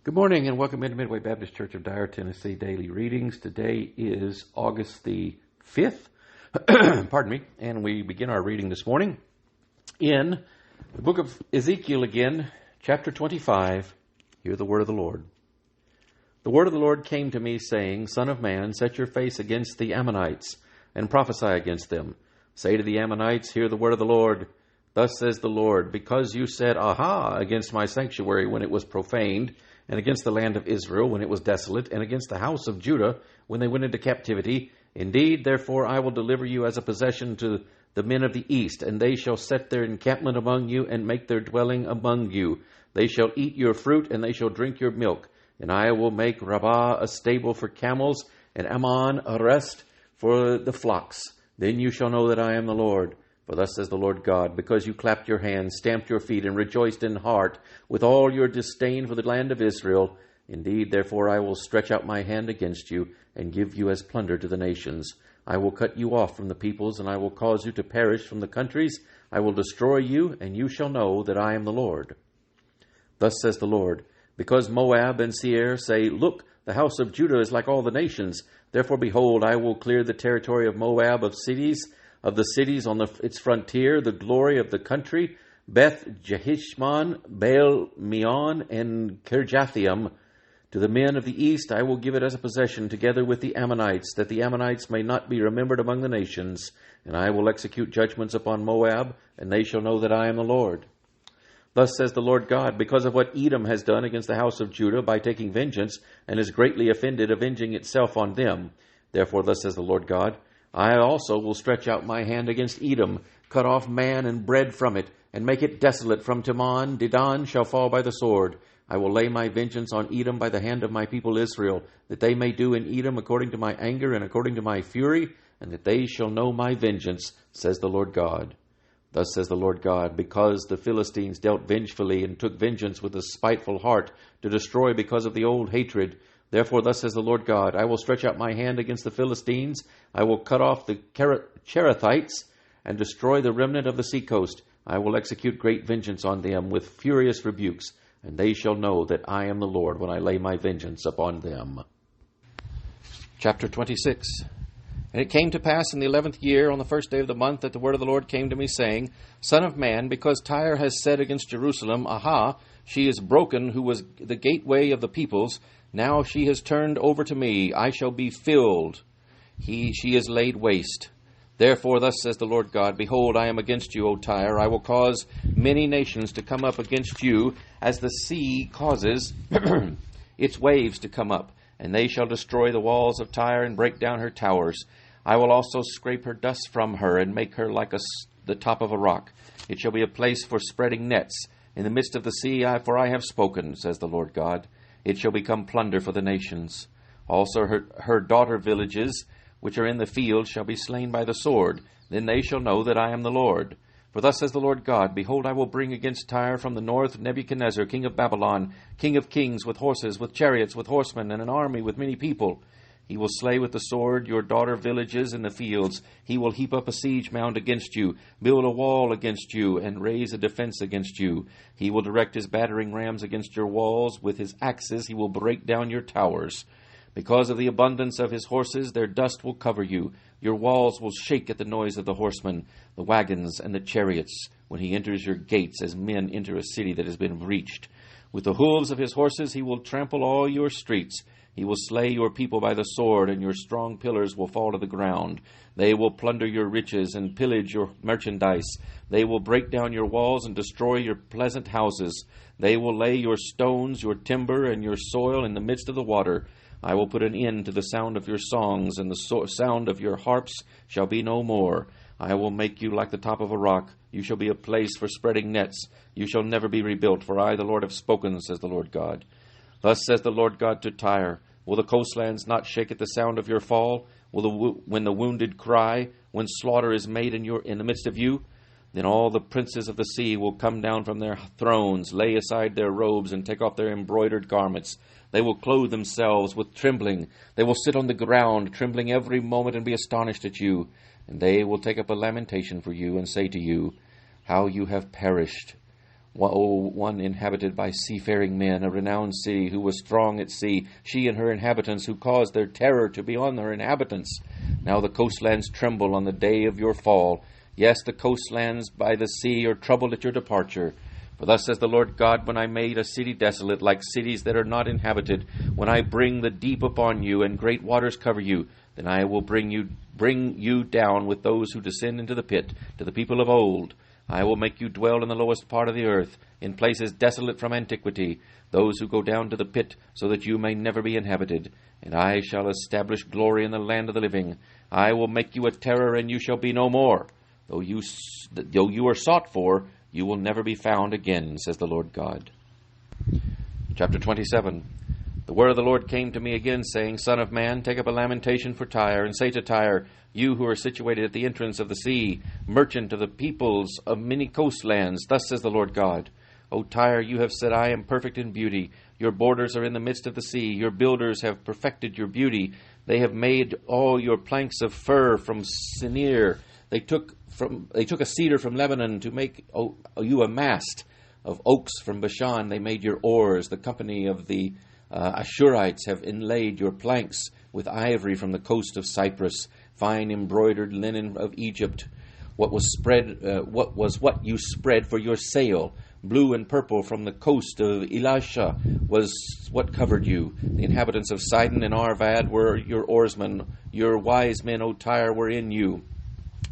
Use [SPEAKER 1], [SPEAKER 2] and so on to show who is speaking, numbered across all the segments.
[SPEAKER 1] Good morning and welcome into Midway Baptist Church of Dyer, Tennessee Daily Readings. Today is August the 5th, pardon me, and we begin our reading this morning in the book of Ezekiel again, chapter 25. Hear the word of the Lord. The word of the Lord came to me, saying, Son of man, set your face against the Ammonites and prophesy against them. Say to the Ammonites, hear the word of the Lord. Thus says the Lord, because you said, Aha, against my sanctuary when it was profaned, and against the land of Israel when it was desolate, and against the house of Judah when they went into captivity. Indeed, therefore, I will deliver you as a possession to the men of the east, and they shall set their encampment among you, and make their dwelling among you. They shall eat your fruit, and they shall drink your milk. And I will make Rabbah a stable for camels, and Ammon a rest for the flocks. Then you shall know that I am the Lord. For thus says the Lord God, because you clapped your hands, stamped your feet, and rejoiced in heart with all your disdain for the land of Israel, indeed, therefore, I will stretch out my hand against you, and give you as plunder to the nations. I will cut you off from the peoples, and I will cause you to perish from the countries. I will destroy you, and you shall know that I am the Lord. Thus says the Lord, because Moab and Seir say, Look, the house of Judah is like all the nations. Therefore, behold, I will clear the territory of Moab of the cities on its frontier, the glory of the country, Beth Jehishmon, Baal Meon, and Kirjathaim. To the men of the east I will give it as a possession, together with the Ammonites, that the Ammonites may not be remembered among the nations. And I will execute judgments upon Moab, and they shall know that I am the Lord. Thus says the Lord God, because of what Edom has done against the house of Judah by taking vengeance, and is greatly offended, avenging itself on them. Therefore, thus says the Lord God, I also will stretch out my hand against Edom, cut off man and bread from it, and make it desolate from Teman. Dedan shall fall by the sword. I will lay my vengeance on Edom by the hand of my people Israel, that they may do in Edom according to my anger and according to my fury, and that they shall know my vengeance, says the Lord God. Thus says the Lord God, because the Philistines dealt vengefully and took vengeance with a spiteful heart to destroy because of the old hatred. Therefore, thus says the Lord God, I will stretch out my hand against the Philistines. I will cut off the Cherethites and destroy the remnant of the seacoast. I will execute great vengeance on them with furious rebukes, and they shall know that I am the Lord when I lay my vengeance upon them. Chapter 26. And it came to pass in the 11th year, on the first day of the month, that the word of the Lord came to me, saying, Son of man, because Tyre has said against Jerusalem, Aha, she is broken, who was the gateway of the peoples. Now she has turned over to me. I shall be filled. She is laid waste. Therefore, thus says the Lord God, Behold, I am against you, O Tyre. I will cause many nations to come up against you, as the sea causes its waves to come up. And they shall destroy the walls of Tyre and break down her towers. I will also scrape her dust from her and make her like the top of a rock. It shall be a place for spreading nets. In the midst of the sea, for I have spoken, says the Lord God. It shall become plunder for the nations. Also her daughter villages, which are in the field, shall be slain by the sword. Then they shall know that I am the Lord. For thus says the Lord God, Behold, I will bring against Tyre from the north Nebuchadnezzar, king of Babylon, king of kings, with horses, with chariots, with horsemen, and an army with many people. He will slay with the sword your daughter villages in the fields. He will heap up a siege mound against you, build a wall against you, and raise a defense against you. He will direct his battering rams against your walls. With his axes he will break down your towers. Because of the abundance of his horses, their dust will cover you. Your walls will shake at the noise of the horsemen, the wagons, and the chariots, when he enters your gates as men enter a city that has been breached. With the hooves of his horses he will trample all your streets. He will slay your people by the sword, and your strong pillars will fall to the ground. They will plunder your riches and pillage your merchandise. They will break down your walls and destroy your pleasant houses. They will lay your stones, your timber, and your soil in the midst of the water. I will put an end to the sound of your songs, and the sound of your harps shall be no more. I will make you like the top of a rock. You shall be a place for spreading nets. You shall never be rebuilt, for I, the Lord, have spoken, says the Lord God. Thus says the Lord God to Tyre, Will the coastlands not shake at the sound of your fall? When the wounded cry, when slaughter is made in the midst of you? Then all the princes of the sea will come down from their thrones, lay aside their robes, and take off their embroidered garments. They will clothe themselves with trembling. They will sit on the ground, trembling every moment, and be astonished at you. And they will take up a lamentation for you, and say to you, How you have perished! One inhabited by seafaring men, a renowned city who was strong at sea, she and her inhabitants who caused their terror to be on her inhabitants. Now the coastlands tremble on the day of your fall. Yes, the coastlands by the sea are troubled at your departure. For thus says the Lord God, when I made a city desolate, like cities that are not inhabited, when I bring the deep upon you, and great waters cover you, then I will bring you down with those who descend into the pit, to the people of old. I will make you dwell in the lowest part of the earth, in places desolate from antiquity, those who go down to the pit, so that you may never be inhabited. And I shall establish glory in the land of the living. I will make you a terror, and you shall be no more. Though you are sought for, you will never be found again, says the Lord God. Chapter 27. The word of the Lord came to me again, saying, Son of man, take up a lamentation for Tyre, and say to Tyre, you who are situated at the entrance of the sea, merchant of the peoples of many coastlands, thus says the Lord God. O Tyre, you have said, I am perfect in beauty. Your borders are in the midst of the sea. Your builders have perfected your beauty. They have made all your planks of fir from Sinir. They took a cedar from Lebanon to make you a mast. Of oaks from Bashan they made your oars. The company of the Ashurites have inlaid your planks with ivory from the coast of Cyprus, fine embroidered linen of Egypt. What what you spread for your sail? Blue and purple from the coast of Elisha was what covered you. The inhabitants of Sidon and Arvad were your oarsmen. Your wise men, O Tyre, were in you.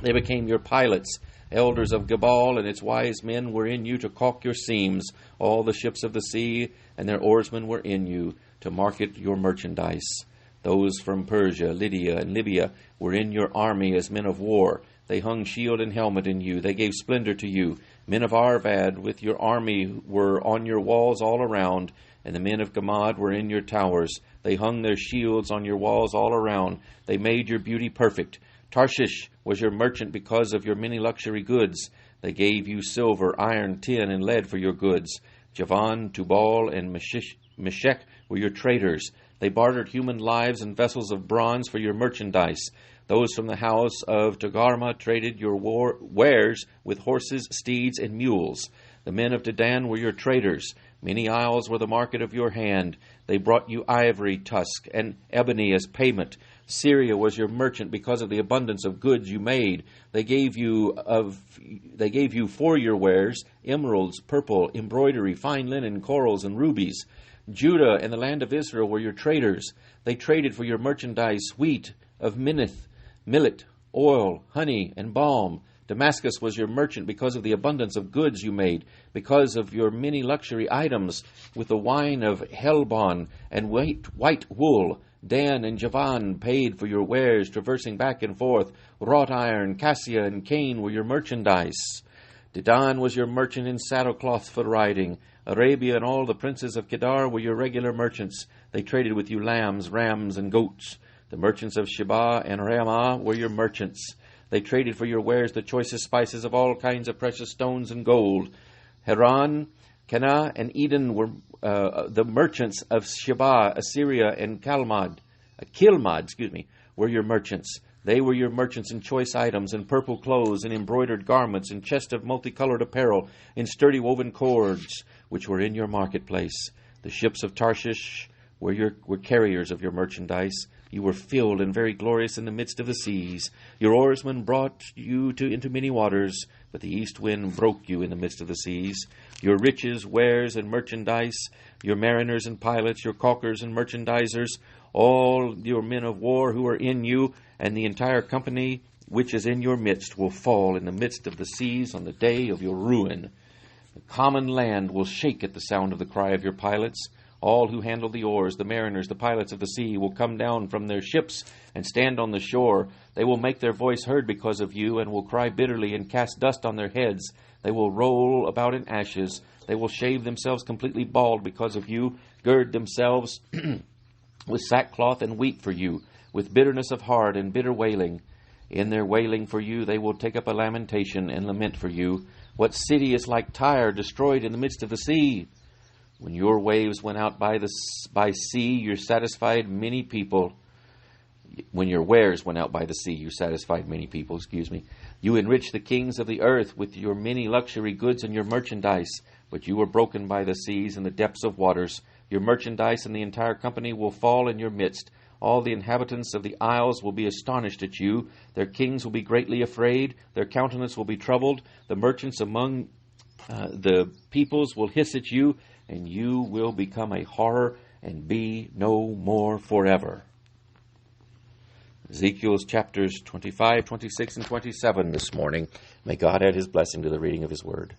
[SPEAKER 1] They became your pilots. Elders of Gebal and its wise men were in you to caulk your seams. All the ships of the sea and their oarsmen were in you to market your merchandise. Those from Persia, Lydia, and Libya were in your army as men of war. They hung shield and helmet in you. They gave splendor to you. Men of Arvad with your army were on your walls all around, and the men of Gamad were in your towers. They hung their shields on your walls all around. They made your beauty perfect. Tarshish was your merchant because of your many luxury goods. They gave you silver, iron, tin, and lead for your goods. Javan, Tubal, and Meshech were your traders. They bartered human lives and vessels of bronze for your merchandise. Those from the house of Togarmah traded your wares with horses, steeds, and mules. The men of Dedan were your traders. Many isles were the market of your hand. They brought you ivory, tusk, and ebony as payment. Syria was your merchant because of the abundance of goods you made. They gave you for your wares emeralds, purple, embroidery, fine linen, corals, and rubies. Judah and the land of Israel were your traders. They traded for your merchandise wheat of Minnith, millet, oil, honey, and balm. Damascus was your merchant because of the abundance of goods you made, because of your many luxury items, with the wine of Helbon and white wool. Dan and Javan paid for your wares, traversing back and forth. Wrought iron, cassia, and cane were your merchandise. Dedan was your merchant in saddlecloth for riding. Arabia and all the princes of Kedar were your regular merchants. They traded with you lambs, rams, and goats. The merchants of Sheba and Ramah were your merchants. They traded for your wares the choicest spices of all kinds of precious stones and gold. Haran, Cana, and Eden were the merchants of Sheba, Assyria, and Kilmad, were your merchants. They were your merchants in choice items, in purple clothes, in embroidered garments, in chests of multicolored apparel, in sturdy woven cords, which were in your marketplace. The ships of Tarshish were carriers of your merchandise. You were filled and very glorious in the midst of the seas. Your oarsmen brought you into many waters, but the east wind broke you in the midst of the seas. Your riches, wares, and merchandise, your mariners and pilots, your caulkers and merchandisers, all your men of war who are in you, and the entire company which is in your midst will fall in the midst of the seas on the day of your ruin. The common land will shake at the sound of the cry of your pilots. All who handle the oars, the mariners, the pilots of the sea, will come down from their ships and stand on the shore. They will make their voice heard because of you, and will cry bitterly and cast dust on their heads. They will roll about in ashes. They will shave themselves completely bald because of you, gird themselves with sackcloth and weep for you, with bitterness of heart and bitter wailing. In their wailing for you they will take up a lamentation and lament for you. What city is like Tyre, destroyed in the midst of the sea? When your waves went out by sea, you satisfied many people. When your wares went out by the sea, you satisfied many people, You enriched the kings of the earth with your many luxury goods and your merchandise. But you were broken by the seas and the depths of waters. Your merchandise and the entire company will fall in your midst. All the inhabitants of the isles will be astonished at you. Their kings will be greatly afraid. Their countenance will be troubled. The merchants among the peoples will hiss at you, and you will become a horror and be no more forever. Ezekiel's chapters 25, 26, and 27 this morning. May God add his blessing to the reading of his word.